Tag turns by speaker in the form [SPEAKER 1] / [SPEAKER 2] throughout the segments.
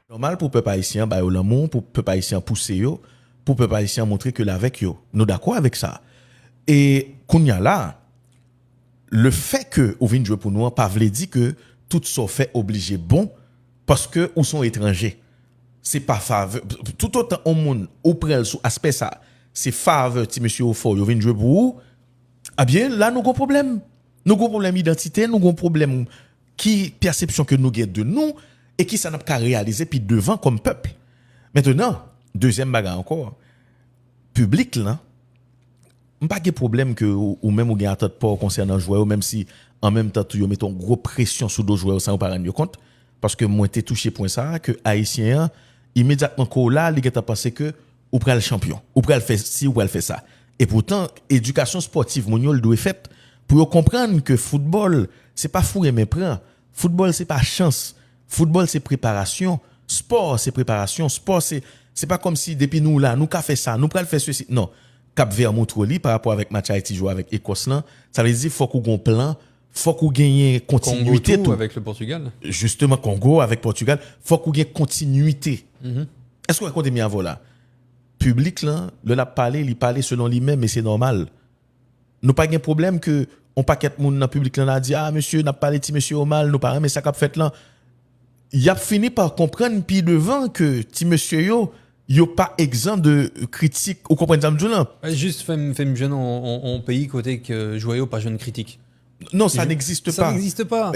[SPEAKER 1] Normal pour peuple haïtien bah yo l'amour, pour peuple haïtien pousser yo, pour peuple haïtien montrer que l'avec yo. Nous d'accord avec ça. Et kounya là, le fait que ou vinn jouer pour nous pas veut dire que tout ça fait obligé bon parce que ou sont étrangers. C'est pas faveur tout autant au monde ou près sous aspect ça, c'est faveur ti monsieur au fort, yo vinn jouer pour vous. Ah bien là nous avons problème. Nous avons problème d'identité, nous avons problème qui perception que nous gagne de nous et qui ça n'a pas réaliser puis devant comme peuple. Maintenant, deuxième bagarre encore. Public là, pas de problème que ou même ou gagne attente pas concernant joueur même si en même temps tu mettons gros pression sur d'autres joueurs sans pas rendre compte parce que moi t'ai touché point ça que haïtien immédiatement ko là il a pensé que ou pral champion, ou pral faire ci ou pral faire ça. Et pourtant éducation sportive mon doit fait pour comprendre que football c'est pas fou et méprend. Football c'est pas chance. Football c'est préparation, sport c'est préparation, sport c'est pas comme si depuis nous là nous qu'a fait ça, nous pral faire ceci. Non. Cap-Vert Montroli par rapport avec match Haïti jouer avec Écosse là, ça veut dire faut qu'on ait un plan, faut qu'on gagne continuité
[SPEAKER 2] Congo tout avec le Portugal.
[SPEAKER 1] Justement Congo avec Portugal, faut qu'on gagne continuité. Est-ce qu'on compte bien avant là? Public là, le l'a parlé, il parle selon lui-même mais c'est normal. Nous pas de problème que on paquet monde dans public là a dit ah monsieur n'a parlé ti monsieur au mal, nous pas mais ça qu'a fait là. Il a fini par comprendre puis devant que ti monsieur yo pas exempt de critique ou comprenez ça là.
[SPEAKER 2] Juste femme jeune en pays côté que joyeux pas jeune critique.
[SPEAKER 1] Non, ça n'existe pas.
[SPEAKER 2] Ça n'existe pas.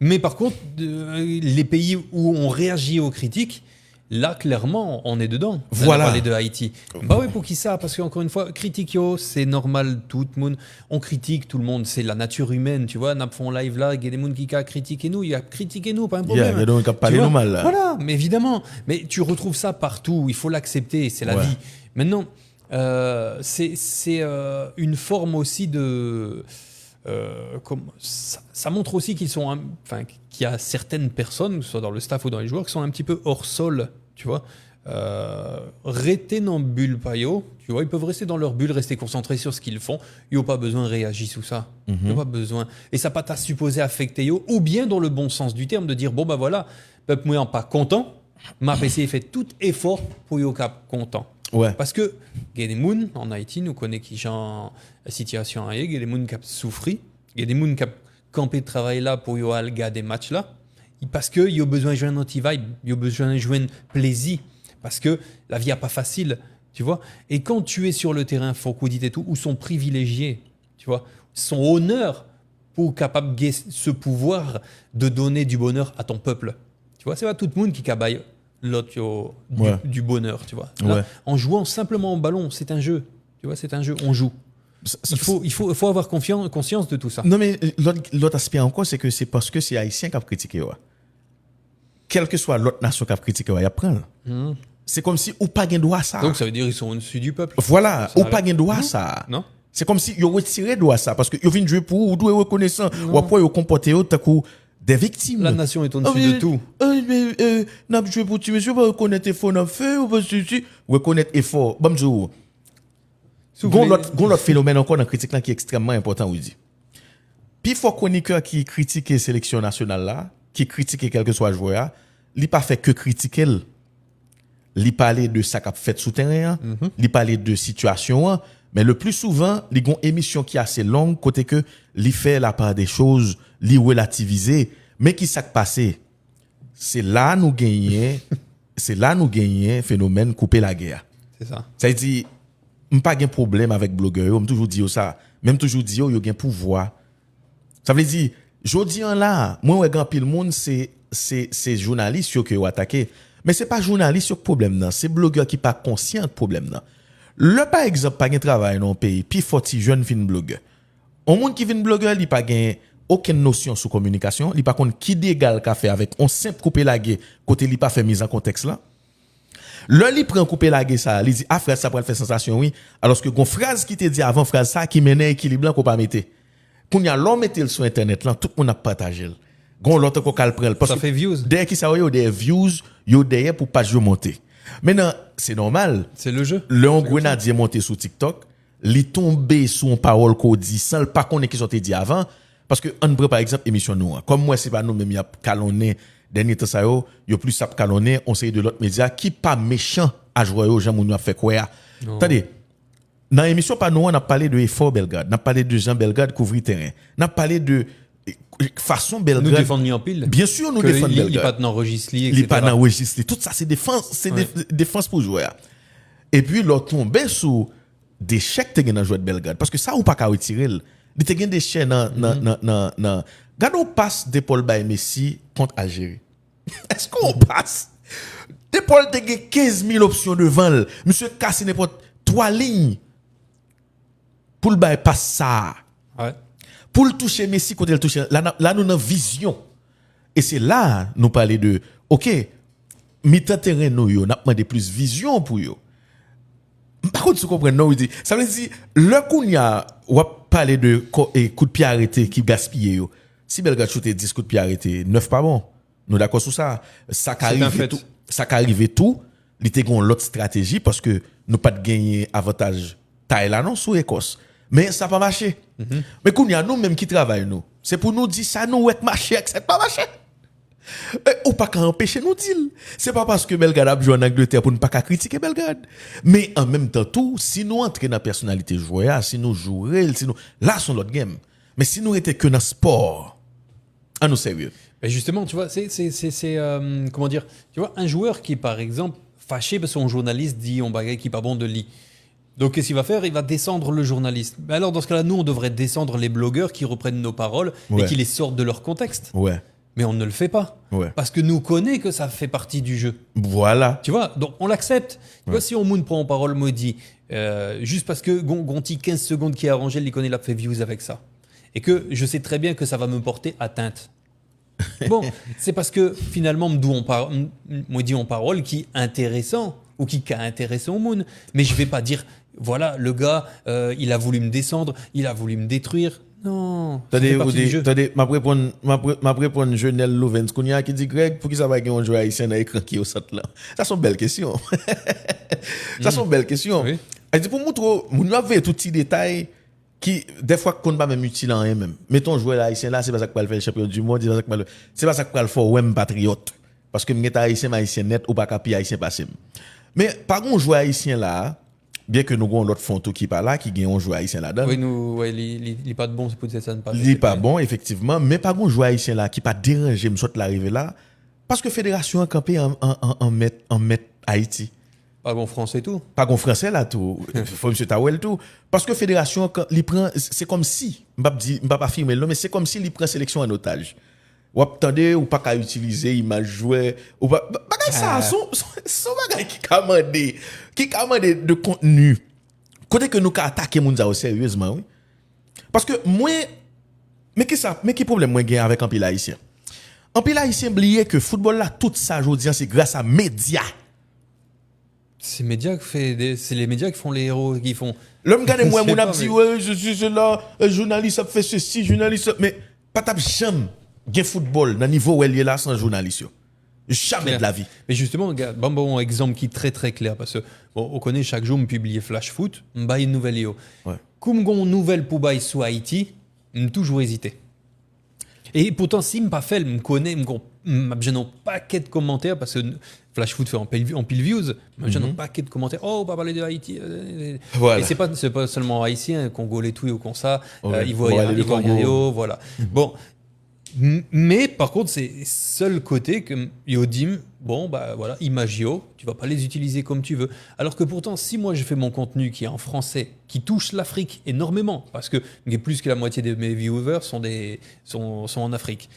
[SPEAKER 2] Mais par contre les pays où on réagit aux critiques, là clairement on est dedans.
[SPEAKER 1] Voilà.
[SPEAKER 2] On parler de Haïti. Bah oui, pour qui ça? Parce qu'encore une fois, critique c'est normal, tout le monde on critique tout le monde, c'est la nature humaine, tu vois, n'a font live là, il y a des gens qui critiquent nous, il y a critiqué nous, pas un problème.
[SPEAKER 1] Il y a donc parler nous mal là.
[SPEAKER 2] Voilà, mais évidemment, mais tu retrouves ça partout, il faut l'accepter, c'est la vie. Maintenant c'est une forme aussi de ça montre aussi qu'ils sont qu'il y a certaines personnes, que ce soit dans le staff ou dans les joueurs, qui sont un petit peu hors sol, tu vois. Rester dans bulle payo, tu vois, ils peuvent rester dans leur bulle, rester concentrés sur ce qu'ils font. Ils n'ont pas besoin de réagir sous ça. Ils n'ont pas besoin. Et ça pas t'a supposé affecter yo, ou bien dans le bon sens du terme, de dire bon bah voilà, peuple moyen pas content, ma PC fait tout effort pour yo cap content.
[SPEAKER 1] Ouais.
[SPEAKER 2] Parce que il y a des gens en Haïti, nous connaissons qui sont la situation il y a des gens qui ont souffert, il y a des gens qui ont campé de travail là pour yo alga des matchs là, parce que ils ont besoin de jouer un anti-vibe, ils ont besoin de jouer un plaisir, parce que la vie n'est pas facile, tu vois. Et quand tu es sur le terrain, faut qu'on dise et tout, où sont privilégiés, tu vois, son honneur pour capable de ce pouvoir de donner du bonheur à ton peuple. Tu vois, c'est pas tout le monde qui cabaye l'autre du bonheur, tu vois. Là, en jouant simplement au ballon, c'est un jeu. Tu vois, c'est un jeu, on joue. Il faut avoir conscience de tout ça.
[SPEAKER 1] Non, mais l'autre aspect encore, c'est que c'est parce que c'est Haïtien qui a critiqué. Quelle que soit l'autre nation qui a critiqué, il y a plein. C'est comme si ou pas gain droit ça.
[SPEAKER 2] Donc ça veut dire qu'ils sont au-dessus du peuple.
[SPEAKER 1] Voilà, ou pas gain droit ça.
[SPEAKER 2] Non.
[SPEAKER 1] C'est comme si ils retiré droit ça parce que ils viennent jouer pour ou doit reconnaissant ou après ils comporter tant des victimes.
[SPEAKER 2] La nation est au-dessus de tout.
[SPEAKER 1] N'a joué pour tu monsieur pas reconnaître effort n'a fait ou pas tu reconnaître effort. Bonjour. Gon l'autre phénomène encore dans critique là qui est extrêmement important oui dit. Puis faut chroniqueur qui critique sélection nationale là, qui critique quel que soit joueur, il pas fait que critiquer. Il parler de ça qu'a fait sous terrain, il parler de situation, mais le plus souvent, il y a une émission qui est assez longue côté que il fait la part des choses, il relativiser, mais qui s'est passé. C'est là nous gagner, phénomène couper la guerre.
[SPEAKER 2] C'est ça.
[SPEAKER 1] Ça veut dire pas de problème avec blogueur, on toujours dit ça, même toujours dit yo a un pouvoir. Ça veut dire jodi là, moi ouais grand pile monde c'est journaliste qui ont attaqué. Mais c'est pas journaliste qui problème là, c'est blogueur qui pas conscient de problème là. Le par exemple pas de travail dans le pays, puis faut ti jeune fin blogueur. Un monde qui vient blogueur, il pas gain aucune notion sur communication, il pas connait qui d'égal qu'a fait avec on simple couper la guerre côté il pas fait mise en contexte là. Le li prend couper la guerre ça, il dit ah frère ça pourrait faire sensation oui, alors que gon phrase qui te dit avant phrase ça qui menait équilibre qu'on pas mettre. Quand y a l'homme mettre sur internet là, tout le monde a partagé. Gon l'autre ko kal prel parce
[SPEAKER 2] ça fait views.
[SPEAKER 1] Derrière qui ça yo des views, yo derrière pour page yo monter. Maintenant, c'est normal.
[SPEAKER 2] C'est le jeu.
[SPEAKER 1] Le on grenadier monter sur TikTok, li tomber sur une parole qu'on dit sans pas connaître qui sortait dit avant parce que on prend par exemple émission nous. Comme moi c'est pas nous même y a calonné Dernier temps ça yo plus sap calonner, on sait de l'autre média qui pas méchant à jouer aux gens moun a fait quoi. Attendez. Dans l'émission pas nous on a parlé de effort Belgrade, on a parlé de Jean Belgrade couvrir terrain. On a parlé de façon Belgrade.
[SPEAKER 2] Nous défendons en pile.
[SPEAKER 1] Bien sûr nous défendons Belgrade.
[SPEAKER 2] Il pas dans registre etc.
[SPEAKER 1] Il pas dans registre. Tout ça c'est défense, défense pour jouer. Et puis l'autre tombé sous des chèques te gen dans jouer de Belgrade parce que ça ou pas ka retirer. Il te gen des chèques dans Gardons passe d'épaule by Messi contre Algérie. Est-ce qu'on passe d'épaule te gen 15 000 options devant. Monsieur casse n'importe 3 lignes pour le bail passe ça.
[SPEAKER 2] Ouais.
[SPEAKER 1] Pour le toucher Messi quand il touche là nous avons vision. Et c'est là nous parler de OK, mi-temps terrain nous yo n'a demandé plus vision pour yo. Par contre, tu comprends, non, dit, ça veut dire, le coup, y a, on va parler de coup de pied arrêté qui gaspille, yo. Si Belgrade chute 10 coups de pied arrêté, 9 pas bon. Nous d'accord sur ça. Ça qu'arrive tout. Ça qu'arrive tout. Il était gon l'autre stratégie parce que nous pas de gagner avantage Thaïlande non sous Écosse. Mais ça pas marché. Mais qu'on y a nous même qui travaillent nous. C'est pour nous dire ça nous ouais marché, ça pas marché. Ou pas qu'à empêcher nous dire. C'est pas parce que Belgrade a joué en Angleterre pour ne pas critiquer Belgrade. Mais en même temps, tout, si nous entrons dans la personnalité joueur, si nous jouons, si nous, là, c'est l'autre game. Mais si nous étions que dans le sport, à nous sérieux.
[SPEAKER 2] Mais justement, tu vois, c'est comment dire, tu vois, un joueur qui est par exemple fâché parce que son journaliste dit on bagaille qui pas bon de lit. Donc, qu'est-ce qu'il va faire? Il va descendre le journaliste. Mais alors, dans ce cas-là, nous, on devrait descendre les blogueurs qui reprennent nos paroles et qui les sortent de leur contexte.
[SPEAKER 1] Ouais.
[SPEAKER 2] Mais on ne le fait pas.
[SPEAKER 1] Ouais.
[SPEAKER 2] Parce que nous connaissons que ça fait partie du jeu.
[SPEAKER 1] Voilà.
[SPEAKER 2] Tu vois, donc on l'accepte. Tu vois, si on moun prend en parole maudit, juste parce que Gonti 15 secondes qui est arrangé, il connaît, il a fait views avec ça. Et que je sais très bien que ça va me porter atteinte. Bon, c'est parce que finalement, moi dit en parole qui est intéressant ou qui a intéressé au monde. Mais je vais pas dire, voilà, le gars, il a voulu me descendre, il a voulu me détruire. Non.
[SPEAKER 1] T'as m'a répondre Jonel Louvens qui dit Greg, pour qui ça va gagner un joueur haïtien dans l'écran qui est au centre là? Ça sont belles questions. Ça sont belles questions.
[SPEAKER 2] Oui.
[SPEAKER 1] Elle dit pour montrer, nous avons tout petit détail qui des fois qu'on pas même utile en même. Mettons joueur haïtien là, c'est pas ça qu'on va faire le champion du monde, c'est pas ça qu'on va faire ouais patriote parce que m'est haïtien net ou pas capi haïtien passé. Mais par contre joueur haïtien là, bien que nous avons l'autre fonds qui pas là qui gagne un joueur haïtien là-dedans.
[SPEAKER 2] Oui, nous il pas de bon, c'est pour ça ne pas.
[SPEAKER 1] Il pas bon effectivement, mais par contre joueur haïtien là qui pas déranger me saute l'arrivée là parce que fédération a campé en mettre Haïti.
[SPEAKER 2] Pas bon français tout.
[SPEAKER 1] Pas bon français là tout. Faut monsieur Tawel tout parce que fédération il prend c'est comme si m'pa pas affirmer mais c'est comme si il prend sélection en otage. Ou attendez ou pas qu'à utiliser image joueur ou pas bagay ça son bagay qui commande de contenu côté que nous ka attaquer moun ça sérieusement oui parce que moi mais qui problème moi gain avec un pile haïtien oublier que football là toute ça jodi c'est grâce à médias.
[SPEAKER 2] C'est les médias qui font les héros qui font
[SPEAKER 1] l'homme gade moi mon a dit ouais je suis là journaliste a fait ceci journaliste mais pas tap jamais gain football dans niveau où elle est là sans journaliste yo. Jamais de la vie.
[SPEAKER 2] Mais justement, regarde, bon exemple qui est très très clair parce que bon, on connaît chaque jour me publier Flash Foot, me baille une nouvelle yo.
[SPEAKER 1] Ouais.
[SPEAKER 2] Comme gon nouvelle pour bailler sur Haïti, me toujours hésité. Et pourtant si me pas fait, me connaît, me j'ai un paquet de commentaires parce que Flash Foot fait en pile views, j'ai un paquet de commentaires. Oh, pas parler de Haïti.
[SPEAKER 1] Voilà.
[SPEAKER 2] Et c'est pas seulement haïtien, Congolais tout ou comme ça,
[SPEAKER 1] Ouais.
[SPEAKER 2] Ivoirien, voilà. Bon. Mais par contre, c'est seul côté que Yodim, bon, bah voilà, Imagio, tu vas pas les utiliser comme tu veux. Alors que pourtant, si moi je fais mon contenu qui est en français, qui touche l'Afrique énormément, parce que plus que la moitié de mes viewers sont en Afrique.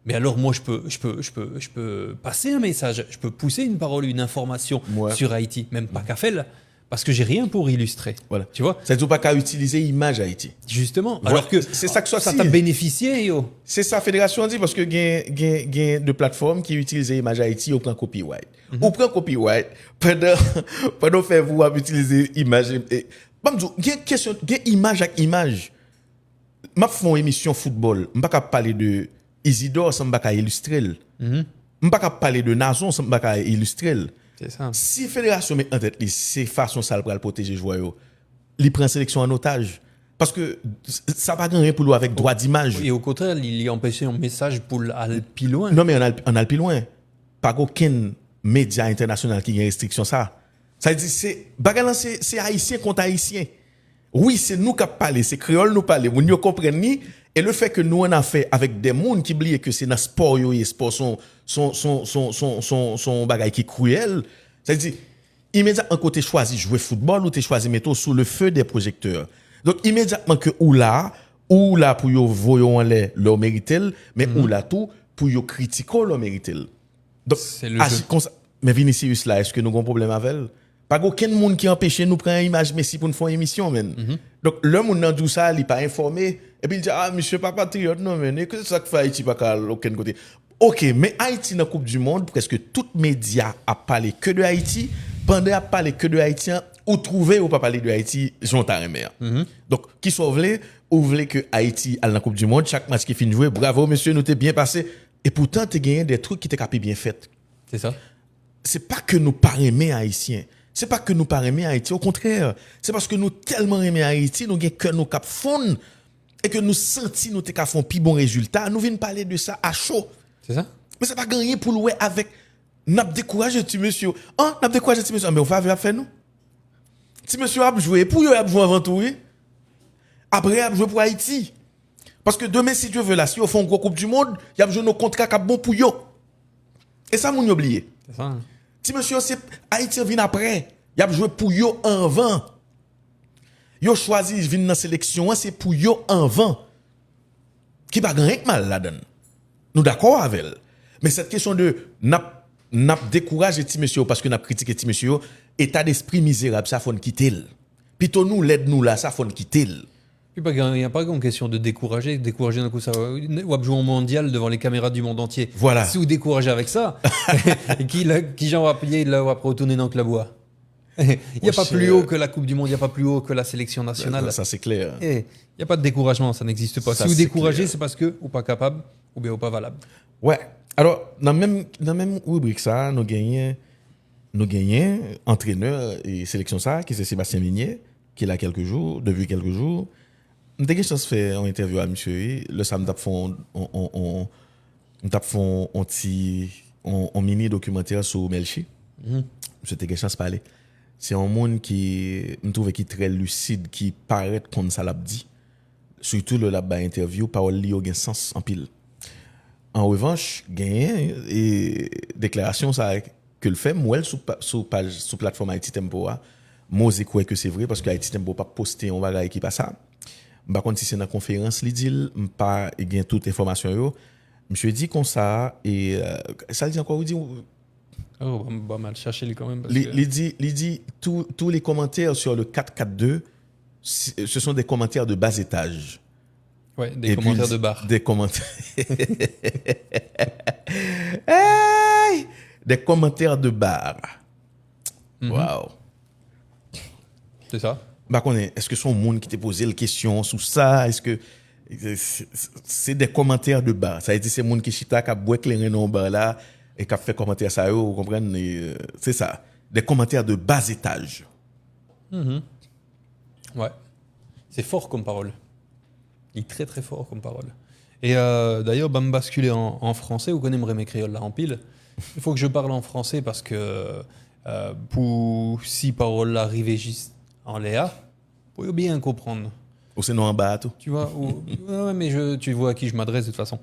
[SPEAKER 2] Mais alors moi, je peux passer un message, je peux pousser une parole, une information sur Haïti, même pas qu'à faire. Parce que j'ai rien pour illustrer. Voilà. Tu vois?
[SPEAKER 1] Ça ne veut pas qu'à utiliser image Haïti.
[SPEAKER 2] Justement.
[SPEAKER 1] Voilà.
[SPEAKER 2] Alors que
[SPEAKER 1] c'est ça que
[SPEAKER 2] ça t'a bénéficié, yo.
[SPEAKER 1] C'est ça, fédération dit, parce que gain de plateformes qui utilisent image Haïti au plan copyright. Ou prend copyright, pendant faire vous utiliser image. Gain image avec image. Ma font émission football, je ne peux pas parler de Isidore sans pas illustrer. Je ne peux pas parler de Nazon sans pas illustrer.
[SPEAKER 2] C'est ça.
[SPEAKER 1] Si fédération met en tête c'est façon ça pour protéger joueur, il prend sélection en otage. Parce que ça va gagner pour lui avec droit d'image.
[SPEAKER 2] Et au contraire, il y a empêché un message pour aller plus loin.
[SPEAKER 1] Non, mais on a le plus loin. Pas aucun média international qui a une restriction ça. Ça dit c'est haïtien contre haïtien. Oui, c'est nous qui parlons, c'est créole nous parler, nous comprenons ni et le fait que nous on a fait avec des gens qui oublient que c'est dans sport yo et sport son bagage qui est cruel. Ça dit immédiatement quand tu choisi jouer football ou tu choisi mettre sous le feu des projecteurs. Donc immédiatement que ou là pour yo voyons leur mériter mais ou là tout pour yo critiquer leur mériter. Donc
[SPEAKER 2] c'est le jeu.
[SPEAKER 1] Mais Vinicius là, est-ce que nous avons un problème avec elle? Pas aucun monde qui empêche nous prendre une image Messi pour nous faire une émission men. Donc le monde dans tout ça, il pas informé et puis il dit ah monsieur pas patriote non mais que c'est ça que fait Haïti pas à aucun côté. OK, mais Haïti dans la Coupe du monde, presque tout média a parlé que de Haïti, pendant a parlé que de Haïtiens ou trouver ou pas parler de Haïti, j'ont ta mère. Donc qui soit ou voulez que Haïti à la Coupe du monde, chaque match qui finit jouer, bravo monsieur, nous t'es bien passé et pourtant tu gagné des trucs qui t'es capé bien fait.
[SPEAKER 2] C'est ça.
[SPEAKER 1] C'est pas que nous pas aimer haïtiens. C'est pas que nous pas aimer Haïti, au contraire, c'est parce que nous tellement aimer Haïti, nous gagne que nous cap fond et que nous senti nous t'es ka font pi bon résultat, nous venons parler de ça à chaud.
[SPEAKER 2] C'est ça.
[SPEAKER 1] Mais c'est pas gagné pour louer avec n'a découragé petit monsieur. Hein, n'a découragé petit monsieur, mais on va faire nous. Si monsieur a joué pour yo a joué avant tout, oui. Après a joué pour Haïti. Parce que demain si Dieu veut là, si on fait une grosse coupe du monde, il y a joué nos contrats qui bon pour yo. Et ça moun oublié.
[SPEAKER 2] C'est ça.
[SPEAKER 1] Si monsieur c'est Haïti vient après, il a joué pour yo en vent. Yo choisi vinn dans sélection, c'est pour yo en vent. Qui pas gagner mal là-dedans. Nous d'accord avec elle. Mais cette question de n'a découragé ti monsieur parce que n'a critiqué ti monsieur, état d'esprit misérable ça faut quitter. Plutôt nous l'aide nous là ça faut quitter.
[SPEAKER 2] Il n'y a pas une question de décourager d'un coup ça va jouer au mondial devant les caméras du monde entier.
[SPEAKER 1] Voilà.
[SPEAKER 2] Si vous découragez avec ça, qui j'en va payer, il va retourner dans le club. Il n'y a pas plus haut que la Coupe du Monde, il n'y a pas plus haut que la sélection nationale.
[SPEAKER 1] Ça c'est clair.
[SPEAKER 2] Il n'y a pas de découragement, ça n'existe pas.
[SPEAKER 1] Ça,
[SPEAKER 2] si vous
[SPEAKER 1] c'est
[SPEAKER 2] découragez,
[SPEAKER 1] clair.
[SPEAKER 2] c'est parce que ou pas capable ou bien ou pas valable.
[SPEAKER 1] Ouais. Alors dans même rubrique ça, nous gagnons entraîneur et sélection ça qui c'est Sébastien Minier qui est là depuis quelques jours. On a eu chance de faire une interview à monsieur. Le samedi, on t'a fait un mini documentaire sur Melchi. Monsieur a eu chance de parler. C'est un monde qui me trouve qui est très lucide, qui paraît comme ça l'a dit. Surtout le là-bas interview, parole li au gen sens en pile. En revanche, gagne et déclaration ça que le fait moi sur plateforme Haïti Tempo a, moi je crois que c'est vrai parce que Haïti Tempo pas poster un bagage qui pas ça. Par contre si c'est dans conférence li dit pas gain toute information yo. Monsieur dit comme ça et ça dit encore dit
[SPEAKER 2] Oh, bah mal chercher quand même.
[SPEAKER 1] il dit tous les commentaires sur le 4-4-2 ce sont des commentaires de bas étage.
[SPEAKER 2] Ouais, des
[SPEAKER 1] Et
[SPEAKER 2] commentaires
[SPEAKER 1] puis,
[SPEAKER 2] de bar.
[SPEAKER 1] Des commentaires. Hey! Des commentaires de bar. Wow.
[SPEAKER 2] C'est ça.
[SPEAKER 1] Bah, est-ce que son monde qui t'a posé la question sur ça? Est-ce que c'est des commentaires de bar? Ça veut dire c'est monde qui chita qui a boit clairin dans bar là et qui a fait commentaire ça, vous comprenez? C'est ça. Des commentaires de bas étage.
[SPEAKER 2] Ouais. C'est fort comme parole. Il est très très fort comme parole. Et d'ailleurs, me basculer en français, vous connaissez mes créoles là en pile. Il faut que je parle en français parce que pour si paroles là arriver juste en léa, pour bien comprendre.
[SPEAKER 1] Ou c'est non en bas tout.
[SPEAKER 2] Tu vois, ouais, mais tu vois à qui je m'adresse de toute façon.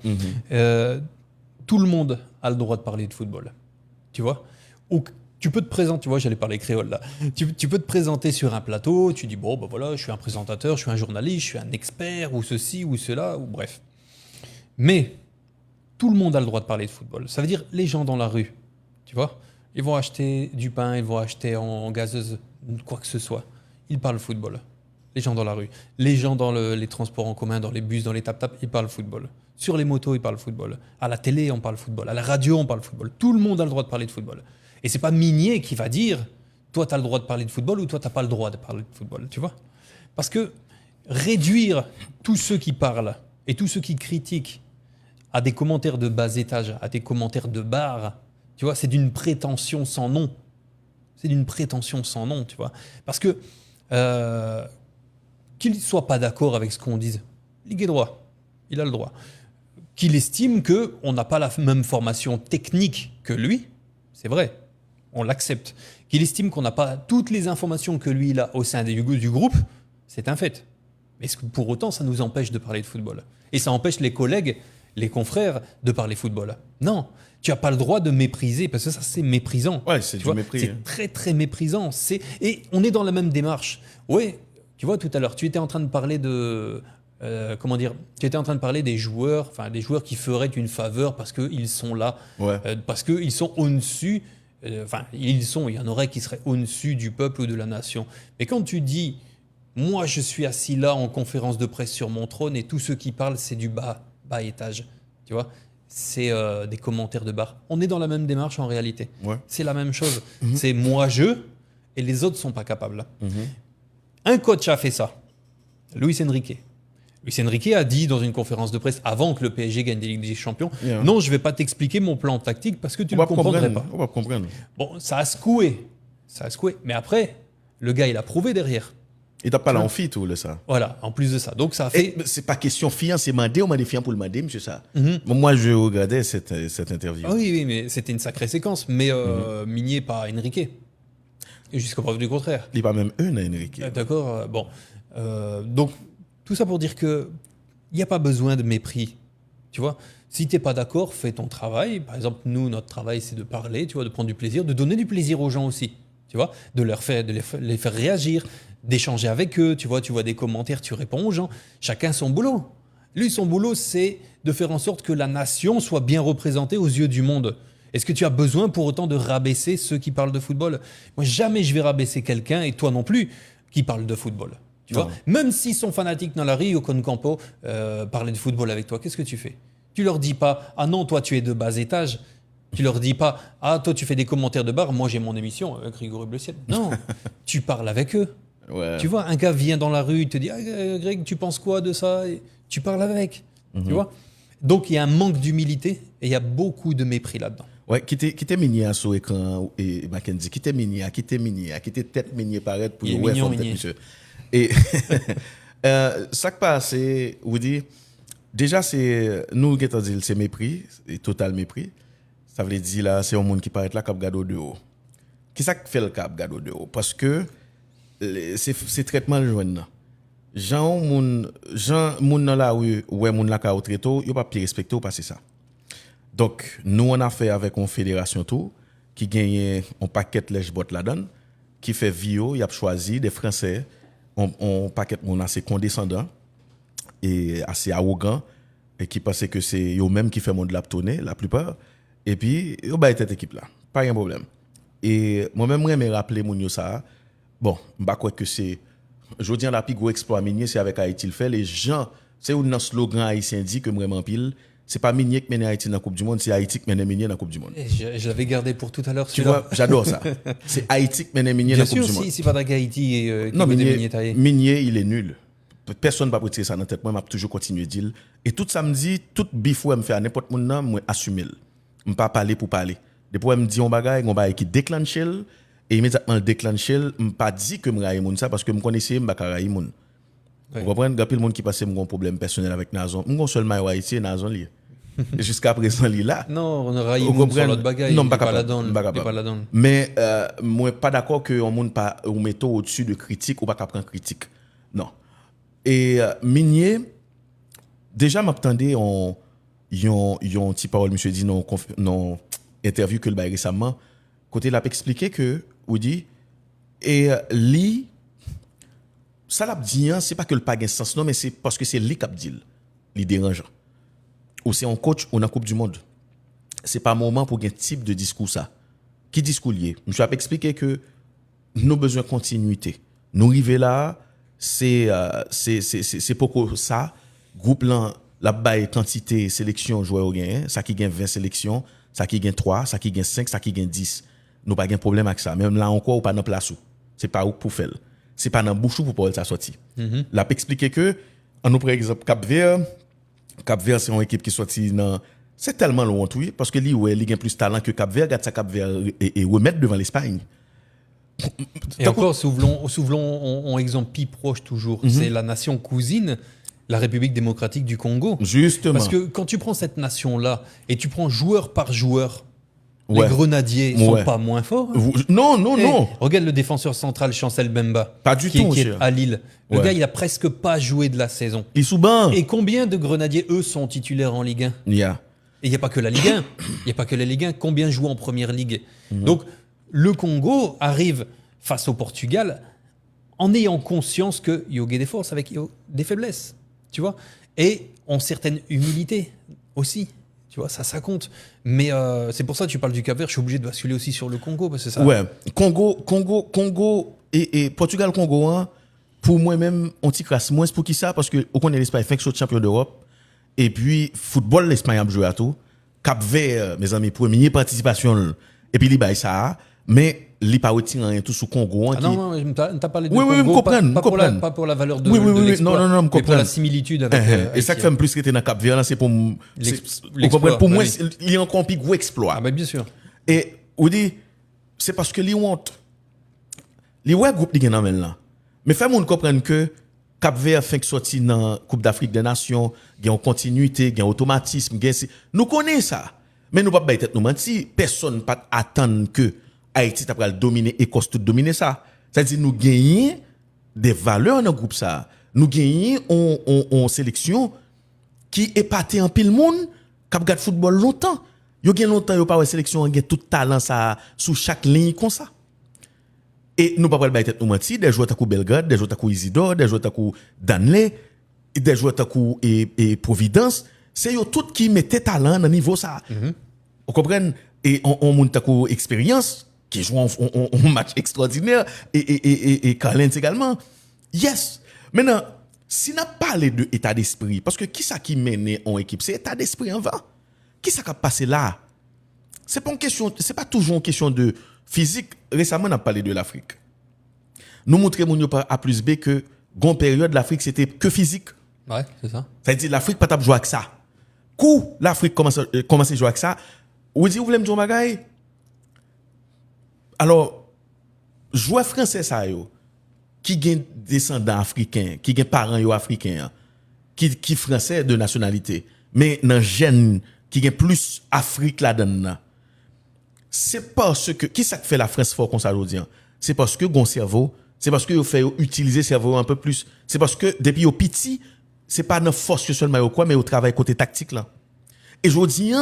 [SPEAKER 2] Tout le monde a le droit de parler de football. Tu vois. Ou tu peux te présenter, tu vois, j'allais parler créole là. Tu peux te présenter sur un plateau, tu dis bon, ben voilà, je suis un présentateur, je suis un journaliste, je suis un expert, ou ceci, ou cela, ou bref. Mais tout le monde a le droit de parler de football. Ça veut dire les gens dans la rue, tu vois, ils vont acheter du pain, ils vont acheter en gazeuse, quoi que ce soit. Ils parlent football. Les gens dans la rue. Les gens dans les transports en commun, dans les bus, dans les tap-tap, ils parlent football. Sur les motos, ils parlent football. À la télé, on parle football. À la radio, on parle football. Tout le monde a le droit de parler de football. Et c'est pas Minier qui va dire toi, tu as le droit de parler de football ou toi, tu n'as pas le droit de parler de football. Tu vois ? Parce que réduire tous ceux qui parlent et tous ceux qui critiquent à des commentaires de bas étage, à des commentaires de bar, tu vois, c'est d'une prétention sans nom. C'est d'une prétention sans nom, tu vois. Parce que qu'il ne soit pas d'accord avec ce qu'on dise. Ligue est droit. Il a le droit. Qu'il estime qu'on n'a pas la même formation technique que lui, c'est vrai. On l'accepte. Qu'il estime qu'on n'a pas toutes les informations que lui il a au sein du groupe, c'est un fait. Mais est-ce que pour autant, ça nous empêche de parler de football? Et ça empêche les collègues, les confrères de parler football? Non. Tu n'as pas le droit de mépriser, parce que ça, c'est méprisant.
[SPEAKER 1] Ouais, c'est du mépris.
[SPEAKER 2] C'est très, très méprisant. Et on est dans la même démarche. Ouais, tu vois, tout à l'heure, tu étais en train de parler de... tu étais en train de parler des joueurs qui feraient une faveur parce qu'ils sont là, parce qu'ils sont au-dessus, il y en aurait qui seraient au-dessus du peuple ou de la nation. Mais quand tu dis, moi je suis assis là en conférence de presse sur mon trône et tous ceux qui parlent c'est du bas étage, tu vois, c'est des commentaires de bar. On est dans la même démarche en réalité. Ouais. C'est la même chose. C'est moi je et les autres sont pas capables. Un coach a fait ça, Luis Enrique. Luis Enrique a dit dans une conférence de presse avant que le PSG gagne des Ligues des Champions, non, je ne vais pas t'expliquer mon plan tactique parce que tu ne le comprendrais pas.
[SPEAKER 1] On va comprendre.
[SPEAKER 2] Bon, ça a secoué. Mais après, le gars, il a prouvé derrière.
[SPEAKER 1] Il t'a pas là en fit ou le ça.
[SPEAKER 2] Voilà, en plus de ça. Donc ça a fait.
[SPEAKER 1] C'est pas question fiant, c'est mandé ou mandé fiant pour le mandé, monsieur ça. Moi, je regardais cette interview.
[SPEAKER 2] Ah oui, mais c'était une sacrée séquence, mais minier par Enrique. Et jusqu'à preuve du contraire.
[SPEAKER 1] Il n'est pas même Enrique.
[SPEAKER 2] D'accord, bon. Donc, tout ça pour dire qu'il n'y a pas besoin de mépris. Tu vois, si tu n'es pas d'accord, fais ton travail. Par exemple, nous, notre travail, c'est de parler, tu vois, de prendre du plaisir, de donner du plaisir aux gens aussi. Tu vois, de les faire réagir, d'échanger avec eux. Tu vois des commentaires, tu réponds aux gens. Chacun son boulot. Lui, son boulot, c'est de faire en sorte que la nation soit bien représentée aux yeux du monde. Est-ce que tu as besoin pour autant de rabaisser ceux qui parlent de football? Moi, jamais je vais rabaisser quelqu'un, et toi non plus, qui parle de football. Tu vois, même s'ils sont fanatiques dans la rue au Concampo, parler de football avec toi, qu'est-ce que tu fais? Tu leur dis pas, ah non, toi tu es de bas étage. Tu leur dis pas, ah toi tu fais des commentaires de bar, moi j'ai mon émission avec Grégory Bleuciel. Non, tu parles avec eux. Ouais. Tu vois, un gars vient dans la rue, il te dit, ah Greg, tu penses quoi de ça? Et tu parles avec. Tu vois. Donc il y a un manque d'humilité et il y a beaucoup de mépris là-dedans.
[SPEAKER 1] Ouais, qui était migné sur l'écran et Mackenzie, qui était tête migné paraître pour
[SPEAKER 2] ouais, monsieur.
[SPEAKER 1] Et ça qui passe, c'est, vous dites, déjà, c'est, nous, qui dit, c'est mépris, c'est total mépris. Ça veut dire, là, c'est un monde qui paraît là, qui a gardé de haut. Qui ça qui fait le cap gardé de haut? Parce que c'est traitement le joint. Jean, moun dans la rue, ouais, moun la ka au très tôt, yo pas plus respecté ou passer ça. Donc, nous, on a fait avec une fédération tout, qui gagne un paquet de lèche bot là-dedans, qui fait vio, il a choisi des Français, on paquet mon assez condescendant et assez arrogant et qui pensait que c'est eux même qui fait mon de la tournée la plupart et puis yo ba cette équipe là pas un problème et moi même me rappeler mon yo ça bon m'pa quoi que c'est jodi la plus gros exploit minier c'est avec Haïti le fait les gens c'est un slogan haïtien dit que vraiment pile c'est pas Minier qui mène Haïti dans la Coupe du Monde, c'est Haïti qui mène Minier dans la Coupe du Monde.
[SPEAKER 2] Je l'avais gardé pour tout à l'heure.
[SPEAKER 1] Tu vois, j'adore ça. C'est Haïti qui mène Minier dans la Coupe du Monde.
[SPEAKER 2] Si c'est pas d'Haïti
[SPEAKER 1] non, Minier, il est nul. Personne ne va pas retirer ça dans la tête. Moi, je vais toujours continuer à dire. Et tout samedi, tout bifou, je me fait à n'importe quel monde, je assume. Je ne vais pas parler pour parler. Depuis, je me dis, on va qui déclenche et immédiatement le déclenche, je ne pas dire que je vais ça parce que je connaissais, je ne vais pas railler. Vous comprenez? Il y a plein de monde qui passe un problème personnel avec Nazon. Je suis seulement haïtien, Nazon. Jusqu'à présent, il est là.
[SPEAKER 2] Non, on a raillé sur l'autre bagaille.
[SPEAKER 1] Non, pas capable. Mais moi, pas d'accord que on monde pas ou metto au-dessus de critique ou pas prendre critique. Non. Et Minier, déjà m'attendais on petit parole monsieur dit non interview que le bail récemment côté l'a expliqué que ou dit et li ça l'a dit c'est pas que le pas gain sens non mais c'est parce que c'est li qui dit li dérangeant. Ou c'est un coach ou en Coupe du Monde. C'est pas moment pour un type de discours ça. Qui discours lié? Je vais expliquer que nous besoin de continuité. Nous arriver là, c'est pour ça groupe là la baille quantité sélection joueur gain, ça qui gagne 20 sélections, ça qui gagne 3, ça qui gagne 5, ça qui gagne 10. Nous pas gain problème avec ça. Même là encore ou pas dans place où. C'est pas où pour faire. C'est pas dans bouche pour pouvoir ça sortir. L'a expliquer que en nous par exemple Cap-Vert, c'est une équipe qui sortit dans. C'est tellement loin, oui, parce que lui, il a plus de talent que Cap-Vert, regarde ça Cap-Vert et remettre devant l'Espagne.
[SPEAKER 2] Et encore, souvenons un exemple plus proche toujours. C'est la nation cousine, la République démocratique du Congo.
[SPEAKER 1] Justement.
[SPEAKER 2] Parce que quand tu prends cette nation-là et tu prends joueur par joueur,
[SPEAKER 1] Ouais.
[SPEAKER 2] les Grenadiers sont pas moins forts. Hein.
[SPEAKER 1] Non, non,
[SPEAKER 2] Et
[SPEAKER 1] non.
[SPEAKER 2] regarde le défenseur central Chancel Bemba,
[SPEAKER 1] Pas du
[SPEAKER 2] qui
[SPEAKER 1] tout,
[SPEAKER 2] est
[SPEAKER 1] cher.
[SPEAKER 2] à Lille. Le
[SPEAKER 1] Ouais.
[SPEAKER 2] gars, il a presque pas joué de la saison.
[SPEAKER 1] Il est sous banc.
[SPEAKER 2] Et combien de Grenadiers, eux, sont titulaires en Ligue 1?
[SPEAKER 1] Yeah.
[SPEAKER 2] Et il n'y a pas que la Ligue 1. Il n'y a pas que la Ligue 1. Combien jouent en Première Ligue? Donc, le Congo arrive face au Portugal en ayant conscience qu'il y a des forces avec des faiblesses. Tu vois? Et en certaine humilité aussi. Tu vois, ça compte. Mais c'est pour ça que tu parles du Cap-Vert. Je suis obligé de basculer aussi sur le Congo. Parce que ça...
[SPEAKER 1] Ouais. Congo et Portugal-Congo, hein, pour moi-même, on t'y crasse moins pour qui ça? Parce que, on connaît l'Espagne, fait que c'est champion d'Europe. Et puis, football, l'Espagne a joué à tout. Cap-Vert, mes amis, première participation. Et puis, il y a ça. Mais, il n'y a pas rien tout sur Congo.
[SPEAKER 2] Ah non, non, t'as parlé de
[SPEAKER 1] Oui, oui,
[SPEAKER 2] Congo,
[SPEAKER 1] me comprendre.
[SPEAKER 2] pas pour la valeur de,
[SPEAKER 1] Oui, oui,
[SPEAKER 2] de
[SPEAKER 1] oui,
[SPEAKER 2] l'exploit,
[SPEAKER 1] non, me
[SPEAKER 2] mais pour
[SPEAKER 1] comprendre.
[SPEAKER 2] la similitude avec
[SPEAKER 1] Et ça qui fait plus que t'es dans Cap-Vert, là, c'est pour, vous comprenez, pour moi, il y a encore un plus gros exploit.
[SPEAKER 2] Ah, bah, bien sûr.
[SPEAKER 1] Et, on dit, c'est parce que les honte. Les ouais groupe qui gagnent là. Mais fait moun comprendre que Cap-Vert fait que sorti dans Coupe d'Afrique des Nations, il y a une continuité, il y a un automatisme, nous connaissons ça. Mais nous pas tête nous mentir, personne pas attendre que Haïti t'a pral dominer Écosse tout dominer ça. C'est-à-dire nous gagnons des valeurs dans le groupe ça. Nous gagnons en sélection qui épaté en pile monde, qui regarde football longtemps. Yo gen longtemps yo pas ouais sélection gen tout talent ça sous chaque ligne comme ça. Et nous pas pral tête nous mentir, des joueurs takou Belgrade, des joueurs takou Isidore, des joueurs takou Danley, des joueurs takou et Providence, c'est yo tout qui mettait talent dans niveau ça. Vous comprenez? Et on monte takou expérience qui joue un match extraordinaire et Carlens également. Yes. Maintenant, si n'a parlé de état d'esprit, parce que qui ça qui mène en équipe, c'est état d'esprit en va. Qui ça qui a passé là? C'est pas toujours une question de physique. Récemment, on a parlé de l'Afrique. Nous montrons par A plus B que gon période l'Afrique c'était que physique.
[SPEAKER 2] Ouais, c'est ça.
[SPEAKER 1] Ça veut dire l'Afrique pas t'a jouer avec ça. Coup l'Afrique commence à jouer avec ça. Ou dit vous voulez me dire bagaille? Alors joueur français ça yo qui gen descendants africains, qui gen parents yo africains, qui français de nationalité, mais dans gène qui gen plus Afrique là-dedans. C'est parce que qui ça fait la France fort comme ça aujourd'hui? C'est parce que gon cerveau, c'est parce que yo fait utiliser cerveau un peu plus. C'est parce que depuis yo petit, c'est pas dans force seulement ou quoi, mais au travail côté tactique là. Et je dis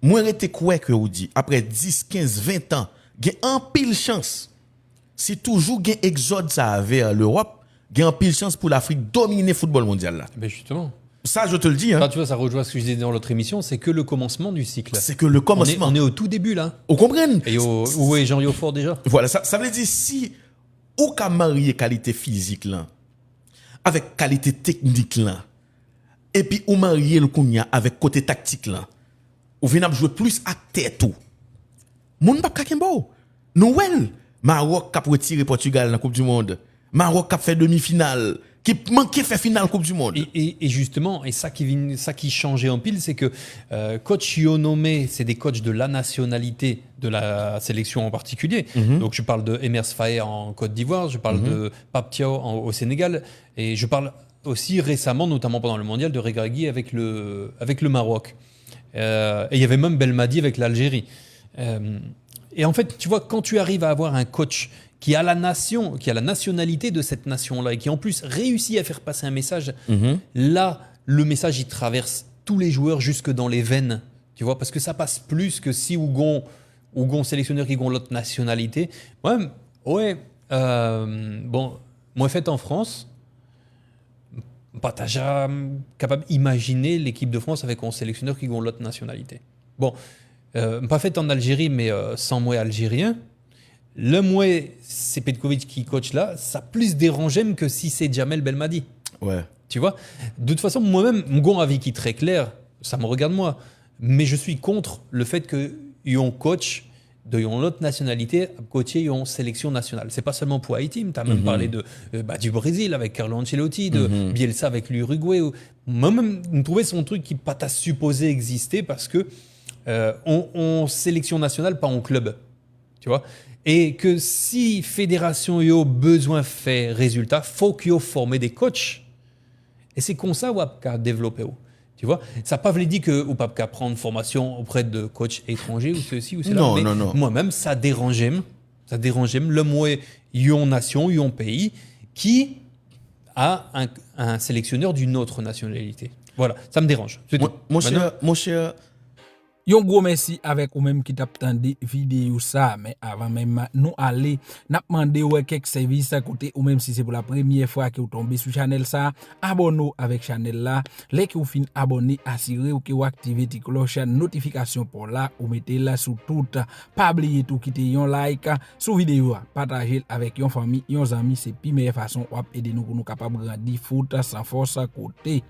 [SPEAKER 1] moi j'étais quoi que vous dit après 10, 15, 20 ans, gen en pile chance. Si toujours gen exode ça vers l'Europe, gen en pile chance pour l'Afrique dominer le football mondial là.
[SPEAKER 2] Ben justement.
[SPEAKER 1] Ça je te le dis hein.
[SPEAKER 2] Là, tu vois, ça rejoint ce que je disais dans l'autre émission, c'est que le commencement du cycle.
[SPEAKER 1] C'est que le commencement.
[SPEAKER 2] On est au tout début là.
[SPEAKER 1] Vous comprenez?
[SPEAKER 2] Et où est Jean Yoffort déjà?
[SPEAKER 1] Voilà, ça veut dire si aucun marié qualité physique là avec qualité technique là et puis ou marié le kounya avec côté tactique là, ou venez jouer plus à tête tout. Moun pas kakembo. Noël, Maroc qui a retiré Portugal dans la Coupe du monde. Maroc qui a fait demi-finale, qui manquait faire finale Coupe du monde.
[SPEAKER 2] Et justement, et ça qui changeait en pile, c'est que coach yo nommé, c'est des coachs de la nationalité de la sélection en particulier. Donc je parle de Emers Faé en Côte d'Ivoire, je parle de Pape Thiaw au Sénégal, et je parle aussi récemment, notamment pendant le mondial, de Regragui avec le Maroc. Et il y avait même Belmadi avec l'Algérie. Et en fait, tu vois, quand tu arrives à avoir un coach qui a la nationalité de cette nation-là et qui en plus réussit à faire passer un message, là, le message, il traverse tous les joueurs jusque dans les veines, tu vois, parce que ça passe plus que si Ougon sélectionneur qui ont l'autre nationalité. Bon, moi, fait en France, pas déjà capable d'imaginer l'équipe de France avec un sélectionneur qui ont l'autre nationalité. Bon, pas fait en Algérie, mais sans moi algérien. Le moi, c'est Petkovic qui coach là, ça plus dérangeait que si c'est Jamel Belmadi.
[SPEAKER 1] Ouais.
[SPEAKER 2] Tu vois? De toute façon, moi-même, mon avis qui est très clair, ça me regarde moi. Mais je suis contre le fait que yon coach de yon autre nationalité coacher yon sélection nationale. C'est pas seulement pour Haïti, tu as même parlé du Brésil avec Carlo Ancelotti, de Bielsa avec l'Uruguay. Moi-même, je trouvais son truc qui pas t'a supposé exister parce que on sélection nationale, pas en club. Tu vois? Et que si fédération yo besoin fait résultat, faut qu'il yo former des coachs. Et c'est comme ça qu'on développer. Tu vois, ça n'a pas voulu dire que ou pas qu'à prendre formation auprès de coachs étrangers ou ceci ou cela.
[SPEAKER 1] Non,
[SPEAKER 2] mais
[SPEAKER 1] non, non.
[SPEAKER 2] moi-même, ça dérangeait. Ça dérangeait. Le moi, yon nation, yon pays qui a un sélectionneur d'une autre nationalité. Voilà, ça me dérange. C'est tout.
[SPEAKER 1] Mon cher,
[SPEAKER 3] Yon gros merci avec ou même qui t'a tendé vidéo ça, mais avant même nous aller, n'a demandé ouais quelques services à côté ou même si c'est pour la première fois que vous tombez sur channel ça, abonnez-vous avec channel là, les que vous fin abonné, assurez ou que vous activez la cloche notification pour là ou mettez là sous tout, pas oublier tout quitter yon like sous vidéo, partager avec yon famille, yon amis, c'est la meilleure façon pour aider nous pour nous capable grandir foot sans force à côté.